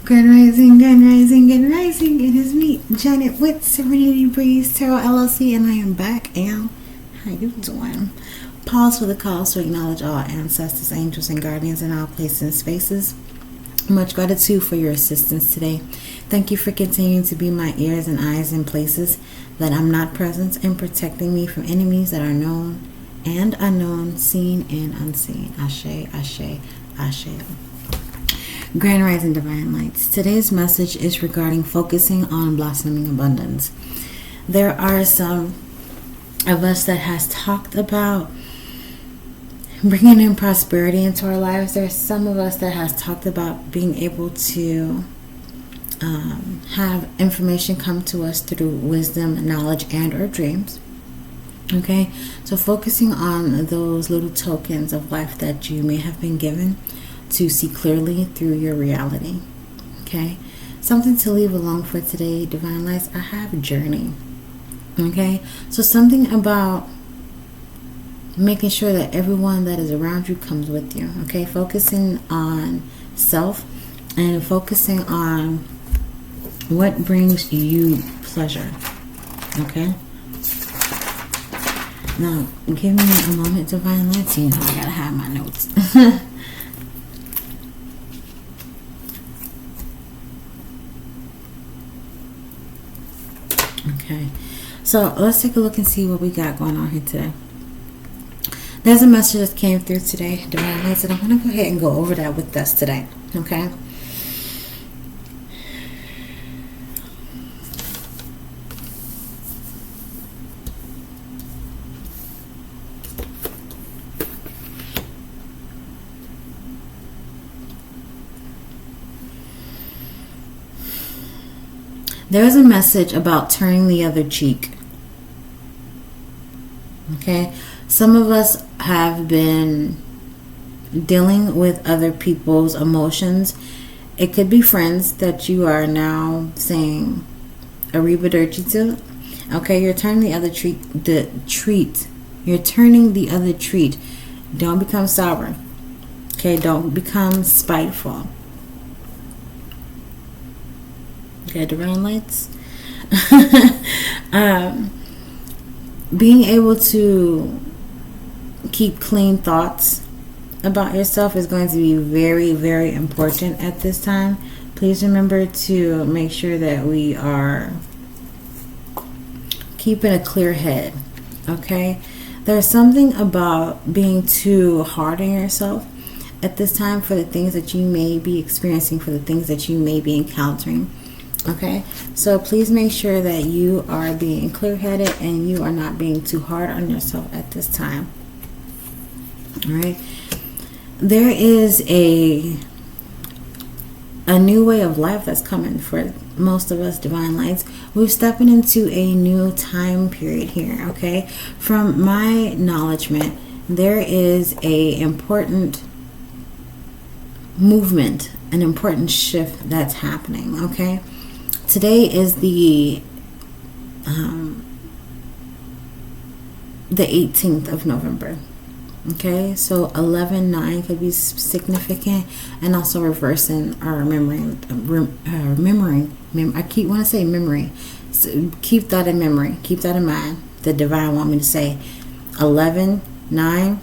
Grand Rising, Grand Rising, Grand Rising. It is me, Janet, with Serenity Breeze Tarot LLC, and I am back. And how you doing? Pause for the cause to acknowledge all ancestors, angels, and guardians in all places and spaces. Much gratitude for your assistance today. Thank you for continuing to be my ears and eyes in places that I'm not present, and protecting me from enemies that are known and unknown, seen and unseen. Asé Asé Aséo. Grand Rising Divine Lights. Today's message is regarding focusing on blossoming abundance. There are some of us that has talked about bringing in prosperity into our lives. There's some of us that has talked about being able to have information come to us through wisdom, knowledge, and or dreams. Okay, so focusing on those little tokens of life that you may have been given to see clearly through your reality. Okay, something to leave alone for today, Divine Lights. I have journey. Okay, so something about making sure that everyone that is around you comes with you. Okay, focusing on self and focusing on what brings you pleasure. Okay, now give me a moment, Divine Lights. You know I gotta have my notes. Okay, so let's take a look and see what we got going on here today. There's a message that came through today, Divine Lights, and I'm going to go ahead and go over that with us today. Okay. There's a message about turning the other cheek. Okay, some of us have been dealing with other people's emotions. It could be friends that you are now saying arrivederci to. Okay, you're turning the other treat. You're turning the other treat. Don't become sour. Okay, don't become spiteful. Okay, Divine Lights. Being able to keep clean thoughts about yourself is going to be very, very important at this time. Please remember to make sure that we are keeping a clear head. Okay, there's something about being too hard on yourself at this time for the things that you may be experiencing, for the things that you may be encountering. Okay, so please make sure that you are being clear-headed and you are not being too hard on yourself at this time. All right, there is a new way of life that's coming for most of us, Divine Lights. We're stepping into a new time period here. Okay, from my acknowledgement, there is a important movement, an important shift that's happening. Okay, today is the 18th of November. Okay, so 11/9 could be significant, and also reversing or remembering. I keep want to say memory. So keep that in memory. Keep that in mind. The Divine want me to say 11/9.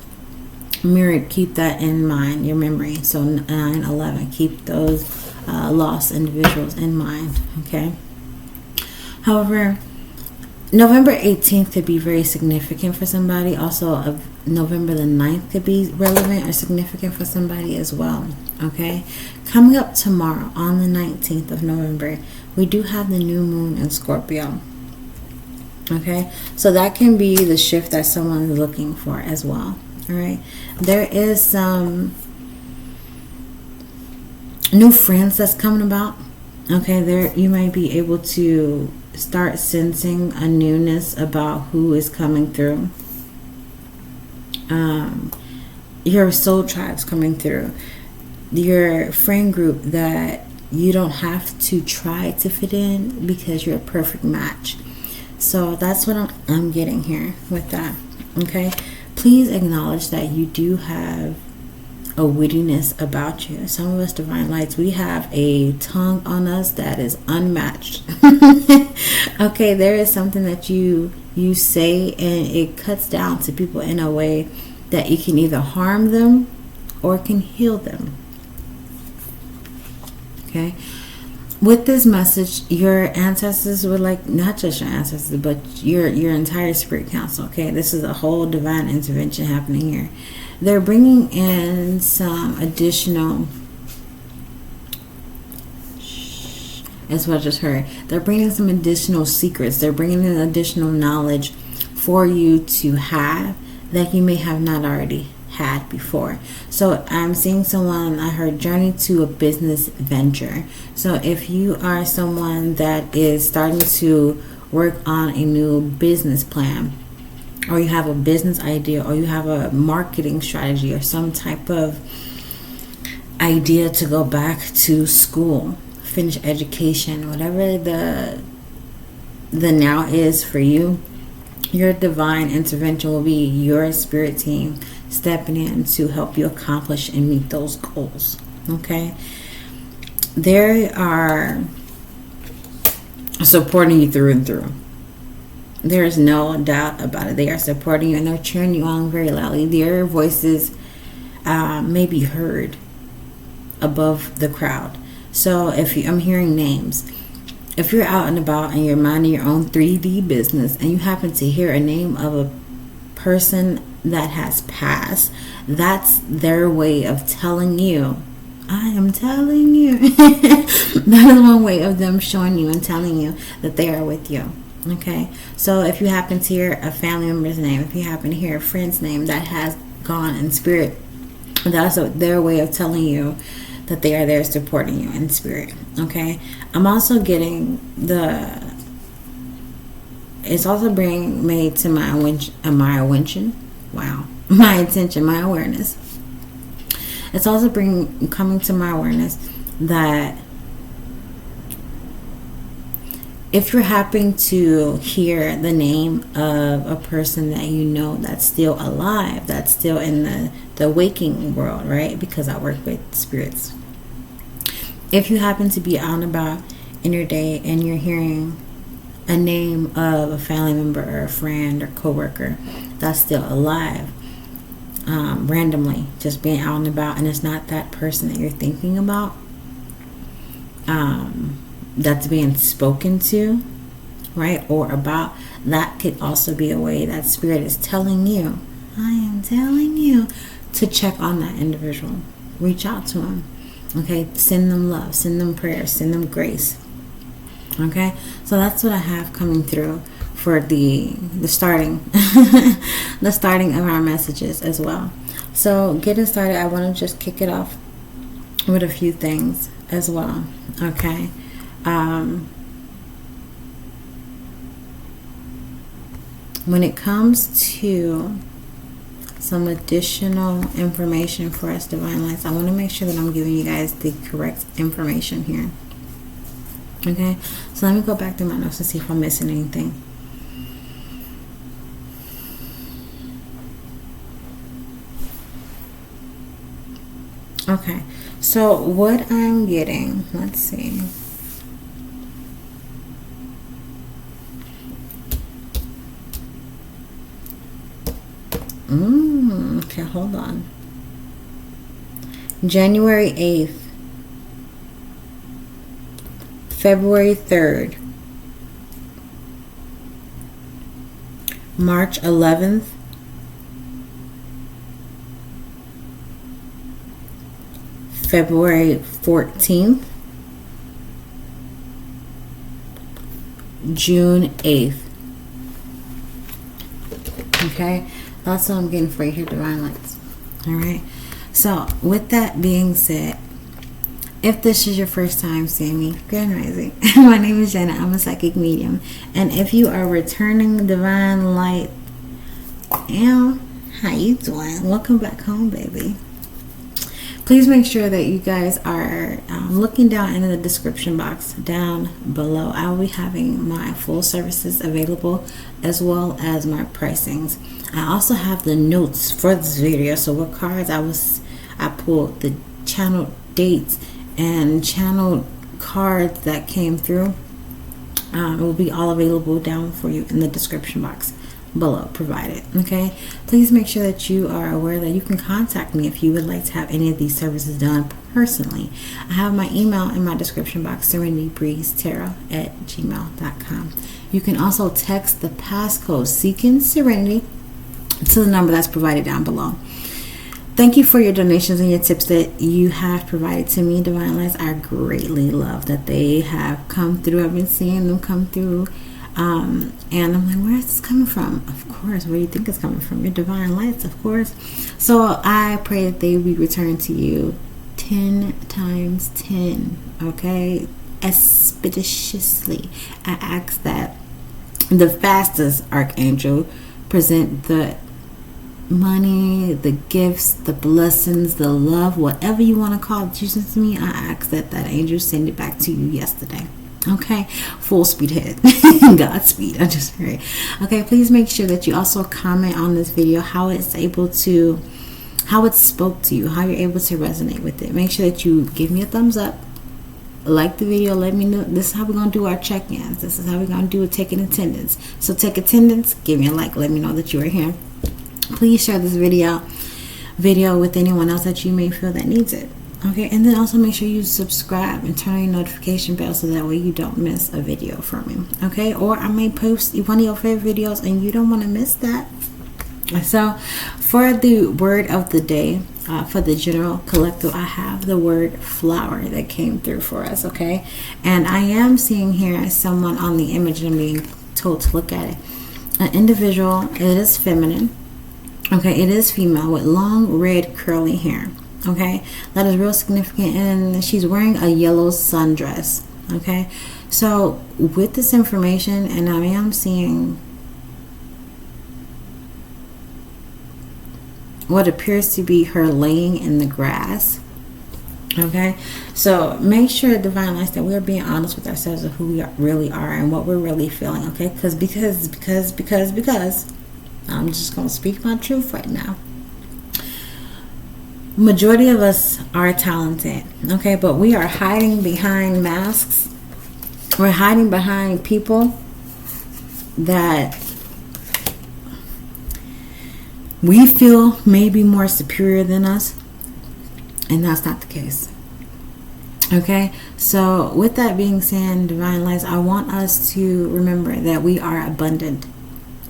Mirrored. Keep that in mind. Your memory. So 9/11. Keep those lost individuals in mind. Okay. However, November 18th could be very significant for somebody. Also, of November the 9th could be relevant or significant for somebody as well. Okay. Coming up tomorrow on the 19th of November, we do have the new moon in Scorpio. Okay. So that can be the shift that someone is looking for as well. All right. There is some new friends that's coming about. Okay, there you might be able to start sensing a newness about who is coming through. Your soul tribe's coming through. Your friend group that you don't have to try to fit in because you're a perfect match. So that's what I'm getting here with that. Okay, please acknowledge that you do have a wittiness about you. Some of us divine lights, we have a tongue on us that is unmatched. Okay, there is something that you say, and it cuts down to people in a way that you can either harm them or can heal them. Okay, with this message, your ancestors were like, not just your ancestors, but your entire spirit council. Okay, this is a whole divine intervention happening here. They're bringing in some additional, as what I just heard, they're bringing some additional secrets. They're bringing in additional knowledge for you to have that you may have not already had before. So I'm seeing someone, I heard, journey to a business venture. So if you are someone that is starting to work on a new business plan, or you have a business idea, or you have a marketing strategy, or some type of idea to go back to school, finish education, whatever the now is for you, your divine intervention will be your spirit team stepping in to help you accomplish and meet those goals. Okay, they are supporting you through and through. There is no doubt about it. They are supporting you and they're cheering you on very loudly. Their voices may be heard above the crowd. So if I'm hearing names, if you're out and about and you're minding your own 3D business and you happen to hear a name of a person that has passed, that's their way of telling you, I am telling you. That is one way of them showing you and telling you that they are with you. Okay, so if you happen to hear a family member's name, if you happen to hear a friend's name that has gone in spirit, that's their way of telling you that they are there supporting you in spirit. Okay, I'm also getting it's also being made to my attention, my attention, my awareness. It's also coming to my awareness that if you're happy to hear the name of a person that you know that's still alive, that's still in the waking world, right? Because I work with spirits. If you happen to be out and about in your day and you're hearing a name of a family member or a friend or coworker that's still alive, randomly, just being out and about, and it's not that person that you're thinking about, that's being spoken to, right, or about, that could also be a way that spirit is telling you, I am telling you to check on that individual. Reach out to them. Okay, send them love, send them prayers, send them grace. Okay, so that's what I have coming through for the starting the starting of our messages as well. So getting started, I want to just kick it off with a few things as well. Okay, when it comes to some additional information for us divine lights, I want to make sure that I'm giving you guys the correct information here. Okay, so let me go back through my notes to see if I'm missing anything. Okay, so what I'm getting, let's see. Okay, hold on. January 8th, February 3rd, March 11th, February 14th, June 8th. Okay, that's what I'm getting for you here, divine lights. All right, so with that being said, if this is your first time seeing me, Grand Rising, my name is Jenna. I'm a psychic medium, and if you are returning divine light, how you doing? Welcome back home, baby. Please make sure that you guys are looking down in the description box down below. I will be having my full services available as well as my pricings. I also have the notes for this video. So what cards I I pulled the channel dates and channel cards that came through. It will be all available down for you in the description box below provided. Okay, please make sure that you are aware that you can contact me if you would like to have any of these services done personally. I have my email in my description box, serenitybreezetarot@gmail.com. You can also text the passcode Seeking Serenity to the number that's provided down below. Thank you for your donations and your tips that you have provided to me, Divine Lights. I greatly love that they have come through. I've been seeing them come through. And I'm like, where is this coming from? Of course, where do you think it's coming from? Your Divine Lights, of course. So I pray that they will be returned to you 10 times 10, okay? Expeditiously. I ask that the fastest Archangel present the money, the gifts, the blessings, the love, whatever you want to call it, to me. I ask that angel send it back to you yesterday. Okay, full speed ahead. Godspeed. I just heard. Okay, please make sure that you also comment on this video how it spoke to you, how you're able to resonate with it. Make sure that you give me a thumbs up, like the video, let me know. This is how we're gonna do our check-ins. This is how we're gonna do a taking attendance. So take attendance, give me a like, let me know that you are here. Please share this video with anyone else that you may feel that needs it. Okay, and then also make sure you subscribe and turn on your notification bell so that way you don't miss a video from me. Okay, or I may post one of your favorite videos and you don't want to miss that. So for the word of the day, for the general collective, I have the word flower that came through for us. Okay, and I am seeing here someone on the image and being told to look at it. An individual, it is feminine. Okay, it is female with long red curly hair. Okay, that is real significant, and she's wearing a yellow sundress. Okay, so with this information, and I am seeing what appears to be her laying in the grass. Okay, so make sure, Divine Lights, that we're being honest with ourselves of who we really are and what we're really feeling. Okay, because I'm just going to speak my truth right now. Majority of us are talented, okay, but we are hiding behind masks. We're hiding behind people that we feel may be more superior than us, and that's not the case. Okay, so with that being said, Divine Lights, I want us to remember that we are abundant.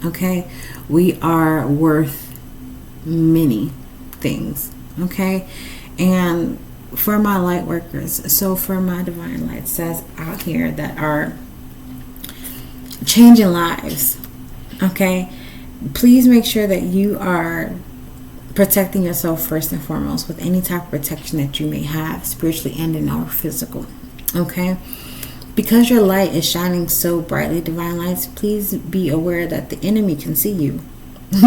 Okay, we are worth many things. Okay, and for my light workers, so for my Divine Lights that's out here that are changing lives, okay, please make sure that you are protecting yourself first and foremost with any type of protection that you may have spiritually and in our physical. Okay, because your light is shining so brightly, Divine Lights, please be aware that the enemy can see you.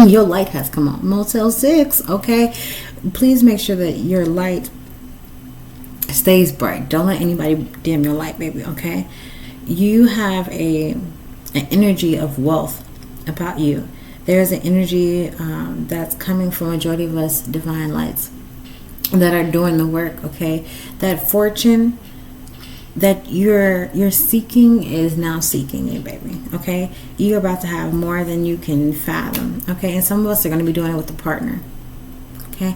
Your light has come on. Motel 6, okay? Please make sure that your light stays bright. Don't let anybody dim your light, baby, okay? You have an energy of wealth about you. There's an energy that's coming from a majority of us Divine Lights that are doing the work, okay? That fortune that you're seeking is now seeking you, baby, okay? You're about to have more than you can fathom, okay? And some of us are going to be doing it with a partner, okay?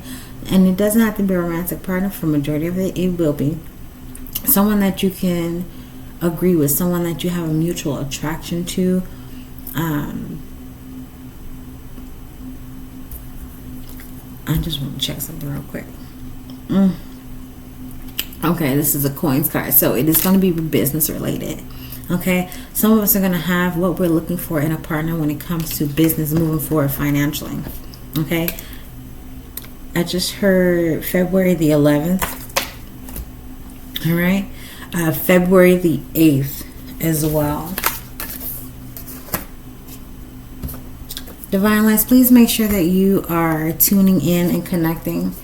And it doesn't have to be a romantic partner. For majority of it, it will be someone that you can agree with, someone that you have a mutual attraction to. I just want to check something real quick. Okay, this is a coins card, so it is going to be business related. Okay, some of us are going to have what we're looking for in a partner when it comes to business moving forward financially. Okay, I just heard February the 11th. All right, February the 8th as well. Divine Lights, please make sure that you are tuning in and connecting.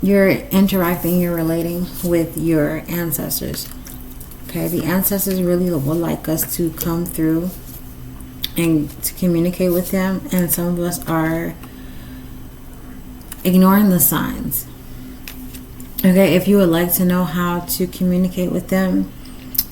You're interacting, you're relating with your ancestors. Okay, the ancestors really would like us to come through and to communicate with them. And some of us are ignoring the signs. Okay, if you would like to know how to communicate with them,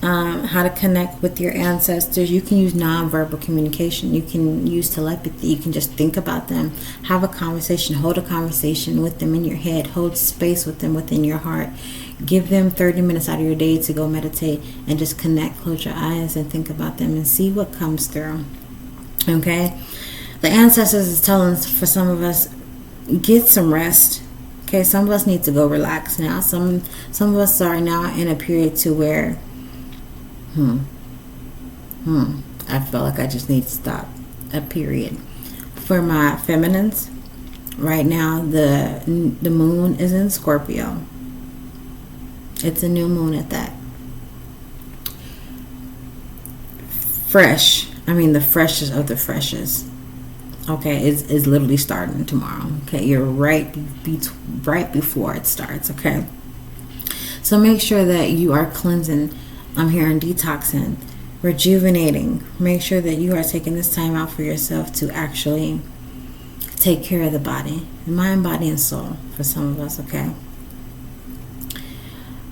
how to connect with your ancestors, you can use nonverbal communication. You can use telepathy. You can just think about them, have a conversation, hold a conversation with them in your head, hold space with them within your heart. Give them 30 minutes out of your day to go meditate and just connect. Close your eyes and think about them and see what comes through. Okay, the ancestors is telling us, for some of us, get some rest. Okay, some of us need to go relax now. Some of us are now in a period to where I feel like I just need to stop. A period. For my feminines, right now the moon is in Scorpio. It's a new moon at that. Fresh. I mean, the freshest of the freshest. Okay, is literally starting tomorrow. Okay, you're right before it starts. Okay, so make sure that you are cleansing. I'm here in detoxing, rejuvenating. Make sure that you are taking this time out for yourself to actually take care of the body, mind, body, and soul. For some of us, okay.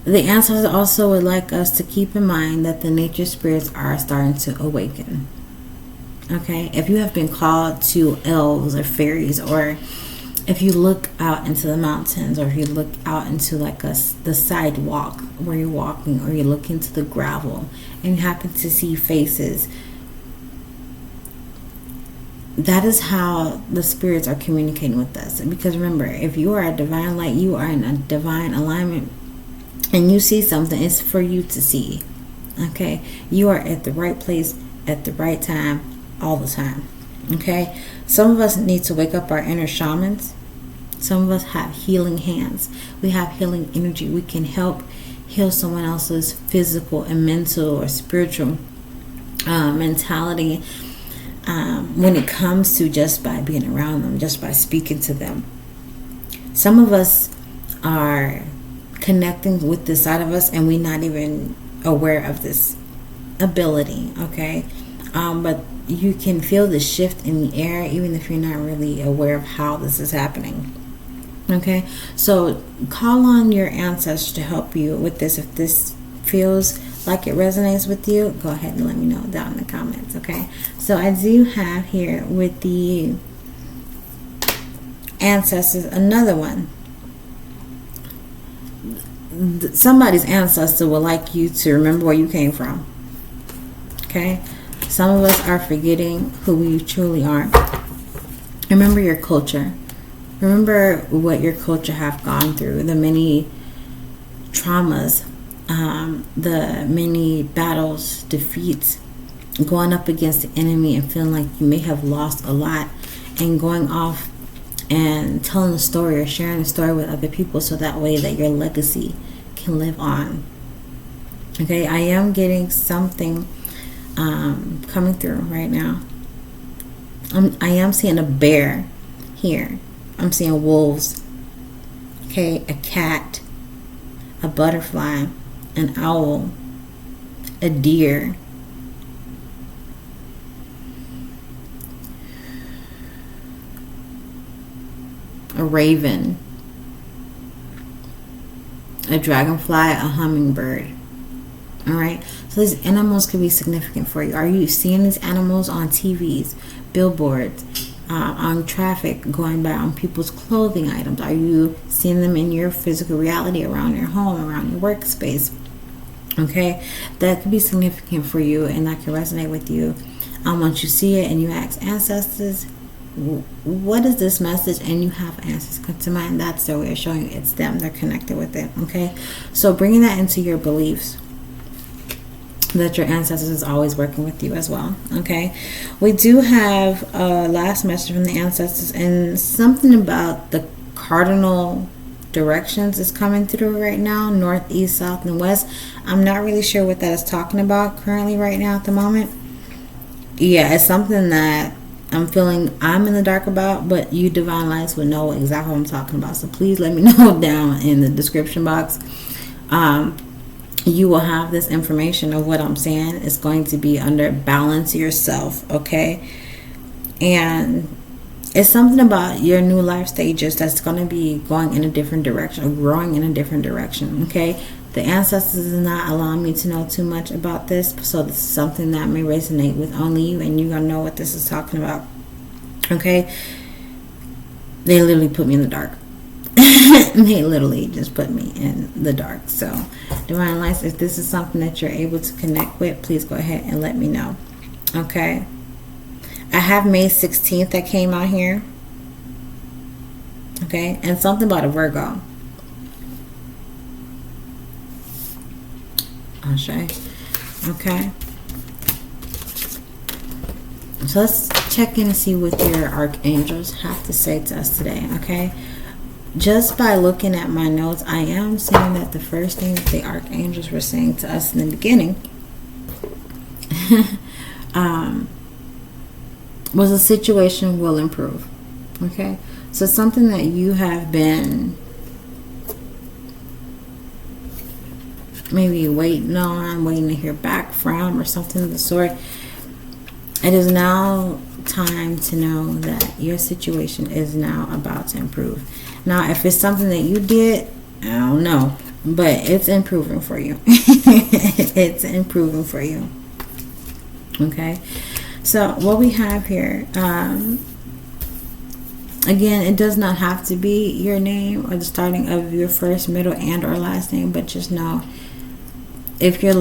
The ancestors also would like us to keep in mind that the nature spirits are starting to awaken. Okay, if you have been called to elves or fairies, or if you look out into the mountains, or if you look out into like the sidewalk where you're walking, or you look into the gravel and you happen to see faces, that is how the spirits are communicating with us. Because remember, if you are a divine light, you are in a divine alignment, and you see something, it's for you to see. Okay, you are at the right place at the right time all the time. Okay, some of us need to wake up our inner shamans. Some of us have healing hands. We have healing energy. We can help heal someone else's physical and mental or spiritual mentality when it comes to just by being around them, just by speaking to them. Some of us are connecting with this side of us and we're not even aware of this ability. Okay, but you can feel the shift in the air even if you're not really aware of how this is happening. Okay, so call on your ancestors to help you with this. If this feels like it resonates with you, go ahead and let me know down in the comments. Okay, so I do have here with the ancestors another one. Somebody's ancestor would like you to remember where you came from. Okay, some of us are forgetting who we truly are. Remember your culture. Remember what your culture have gone through, the many traumas, the many battles, defeats, going up against the enemy and feeling like you may have lost a lot, and going off and telling the story or sharing the story with other people so that way that your legacy can live on. Okay, I am getting something coming through right now. I am seeing a bear here. I'm seeing wolves. Okay, a cat, a butterfly, an owl, a deer, a raven, a dragonfly, a hummingbird. All right, so these animals could be significant for you. Are you seeing these animals on TVs, billboards, on traffic, going by on people's clothing items? Are you seeing them in your physical reality around your home, around your workspace? Okay, that could be significant for you, and that can resonate with you. Once you see it and you ask ancestors, what is this message, and you have answers come to mind, that's their way of showing you it's them. They're connected with it. Okay, so bringing that into your beliefs, that your ancestors is always working with you as well. Okay, we do have a last message from the ancestors, and something about the cardinal directions is coming through right now: north, east, south, and west. I'm not really sure what that is talking about currently right now at the moment. Yeah, it's something that I'm feeling I'm in the dark about, but you divine lights will know exactly what I'm talking about. So please let me know down in the description box. You will have this information of what I'm saying. It's going to be under balance yourself, okay? And It's something about your new life stages that's going to be going in a different direction, or growing in a different direction. Okay, the ancestors is not allowing me to know too much about this, so this is something that may resonate with only you, and you're gonna know what this is talking about. Okay, they literally put me in the dark. They literally just put me in the dark. So divine lights, if this is something that you're able to connect with, please go ahead and let me know. Okay, I have May 16th that came out here. Okay, and something about a Virgo. Ashe. Okay, so let's check in and see what your archangels have to say to us today. Okay, just by looking at my notes, I am seeing that the first thing that the archangels were saying to us in the beginning was a situation will improve. Okay, so something that you have been maybe waiting to hear back from, or something of the sort. It is now time to know that your situation is now about to improve. Now, if it's something that you did, I don't know, but it's improving for you. It's improving for you. Okay, so what we have here, again, it does not have to be your name or the starting of your first, middle, and or last name, but just know if your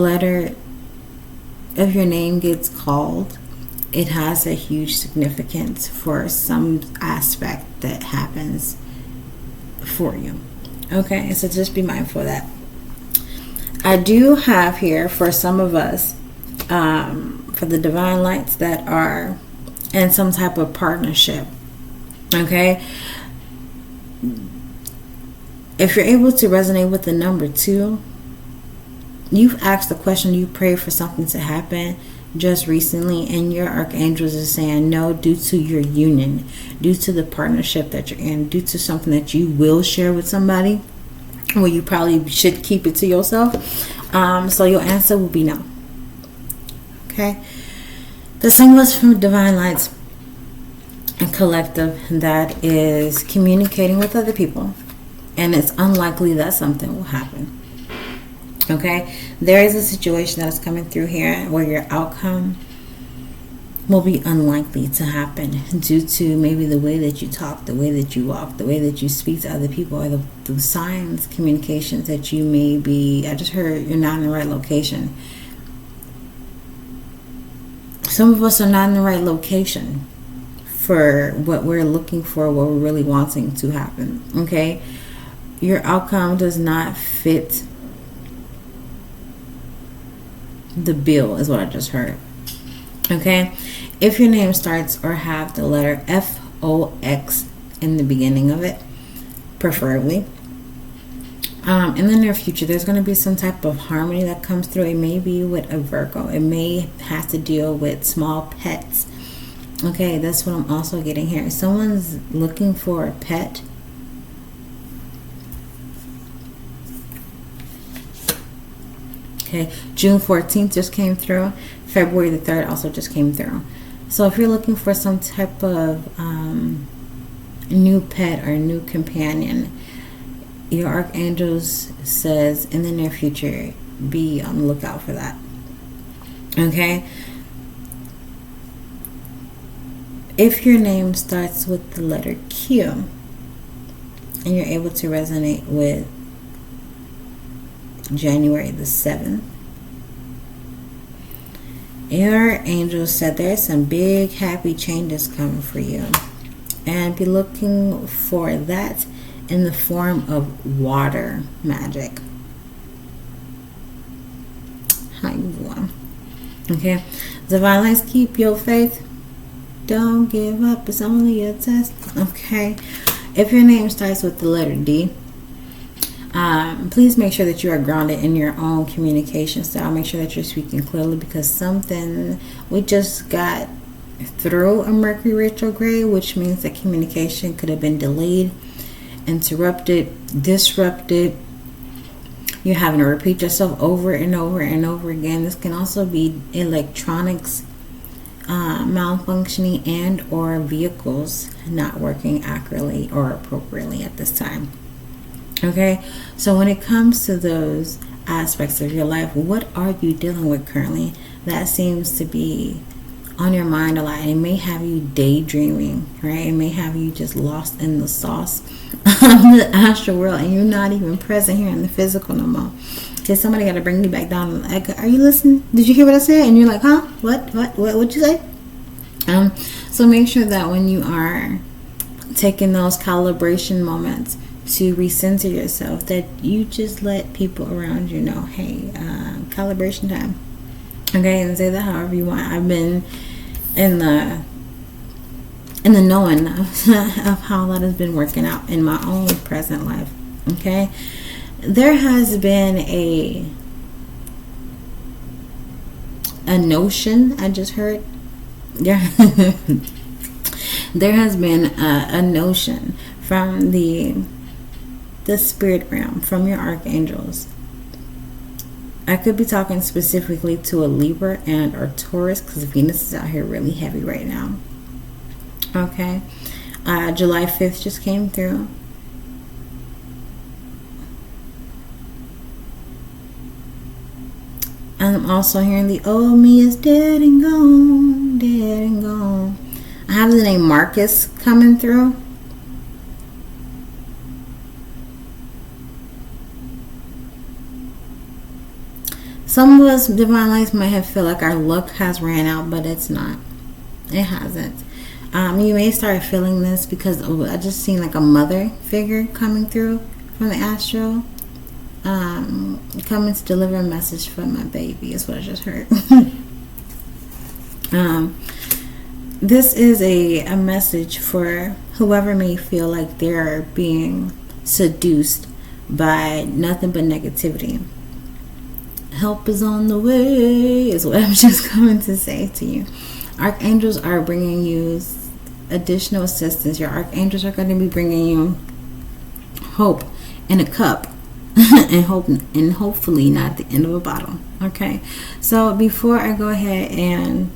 name gets called, it has a huge significance for some aspect that happens for you. Okay, so just be mindful of that. I do have here for some of us, for the divine lights that are in some type of partnership. Okay, if you're able to resonate with the number 2, you've asked the question, you prayed for something to happen just recently, and your archangels are saying no, due to your union, due to the partnership that you're in, due to something that you will share with somebody, well, you probably should keep it to yourself. So your answer will be no. Okay, the symbols from divine lights and collective, that is communicating with other people, and it's unlikely that something will happen. Okay, there is a situation that is coming through here where your outcome will be unlikely to happen due to maybe the way that you talk, the way that you walk, the way that you speak to other people, or the signs, communications that you may be. I just heard you're not in the right location. Some of us are not in the right location for what we're looking for, what we're really wanting to happen. Okay, your outcome does not fit the bill, is what I just heard. Okay, if your name starts or have the letter FOX in the beginning of it, preferably, in the near future, there's going to be some type of harmony that comes through. It may be with a Virgo. It may have to deal with small pets. Okay, that's what I'm also getting here. Someone's looking for a pet. Okay, June 14th just came through. February the 3rd also just came through. So if you're looking for some type of new pet or new companion, your archangels says in the near future, be on the lookout for that. Okay, if your name starts with the letter Q and you're able to resonate with January the 7th, your angels said there's some big happy changes coming for you, and be looking for that in the form of water magic. How you doing? Okay, divine lights, keep your faith, don't give up, it's only a test. Okay, if your name starts with the letter D, please make sure that you are grounded in your own communication style. Make sure that you're speaking clearly, because we just got through a Mercury retrograde, which means that communication could have been delayed, interrupted, disrupted. You're having to repeat yourself over and over and over again. This can also be electronics malfunctioning and or vehicles not working accurately or appropriately at this time. Okay, so when it comes to those aspects of your life, what are you dealing with currently that seems to be on your mind a lot? It may have you daydreaming, right? It may have you just lost in the sauce of the astral world, and you're not even present here in the physical no more. Because somebody got to bring you back down. Like, are you listening? Did you hear what I said? And you're like, huh? What'd you say? So make sure that when you are taking those calibration moments to recenter yourself, that you just let people around you know, hey, calibration time. Okay, and say that however you want. I've been in the knowing of how that has been working out in my own present life. Okay, there has been a notion I just heard. There has been a notion from the spirit realm, from your archangels. I could be talking specifically to a Libra and or Taurus, because Venus is out here really heavy right now. Okay, July 5th just came through. And I'm also hearing the old me is dead and gone, dead and gone. I have the name Marcus coming through. Some of us divine lights might have feel like our luck has ran out, but it's not. It hasn't. You may start feeling this because I just seen like a mother figure coming through from the astral. Coming to deliver a message for my baby is what I just heard. This is a message for whoever may feel like they're being seduced by nothing but negativity. Help is on the way is what I'm just coming to say to you. Archangels are bringing you additional assistance. Your archangels are going to be bringing you hope in a cup and hopefully not the end of a bottle. Okay, so before I go ahead and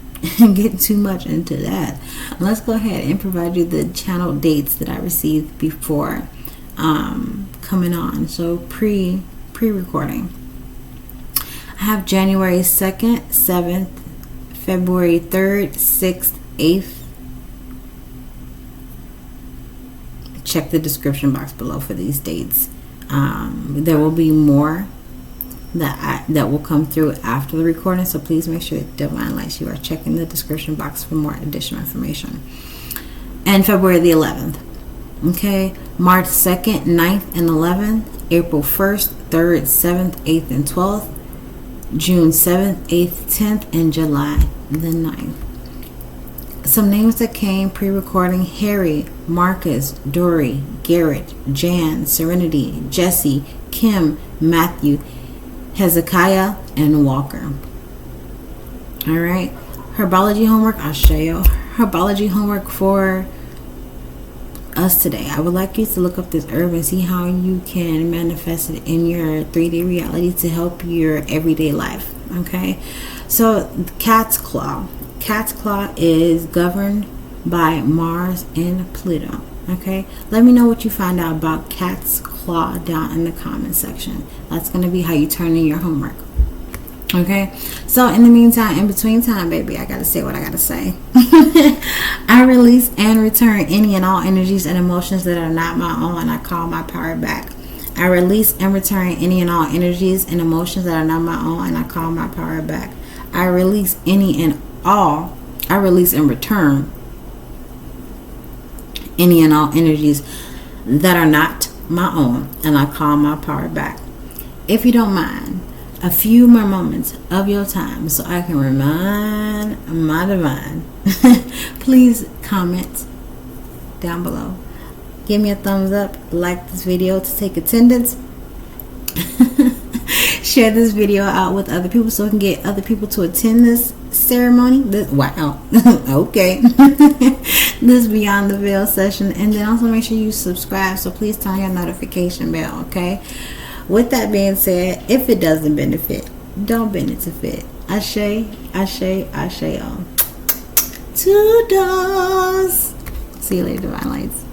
get too much into that, let's go ahead and provide you the channel dates that I received before coming on. So pre-recording. I have January 2nd, 7th, February 3rd, 6th, 8th. Check the description box below for these dates. There will be more that will come through after the recording, so please make sure that Divine Lights, you are checking the description box for more additional information. And February the 11th. Okay, March 2nd, 9th, and 11th. April 1st, 3rd, 7th, 8th, and 12th. June 7th, 8th, 10th, and July the 9th. Some names that came pre-recording: Harry, Marcus, Dory, Garrett, Jan, Serenity, Jesse, Kim, Matthew, Hezekiah, and Walker. Alright, herbology homework, Asé herbology homework for us today. I would like you to look up this herb and see how you can manifest it in your 3D reality to help your everyday life. Okay, so cat's claw. Cat's claw is governed by Mars and Pluto. Okay, let me know what you find out about cat's claw down in the comment section. That's going to be how you turn in your homework. Okay, so in the meantime, in between time, baby, I gotta say what I gotta say. I release and return any and all energies and emotions that are not my own, and I call my power back. I release and return any and all energies and emotions that are not my own, and I call my power back. I release any and all. I release and return any and all energies that are not my own, and I call my power back. If you don't mind, a few more moments of your time so I can remind my divine. Please comment down below. Give me a thumbs up. Like this video to take attendance. Share this video out with other people so we can get other people to attend this ceremony. Wow. Okay. This Beyond the Veil session. And then also make sure you subscribe. So please turn on your notification bell. Okay. With that being said, if it doesn't benefit, don't bend it to fit. Asé, Asé, Aséo. Toodles. See you later, Divine Lights.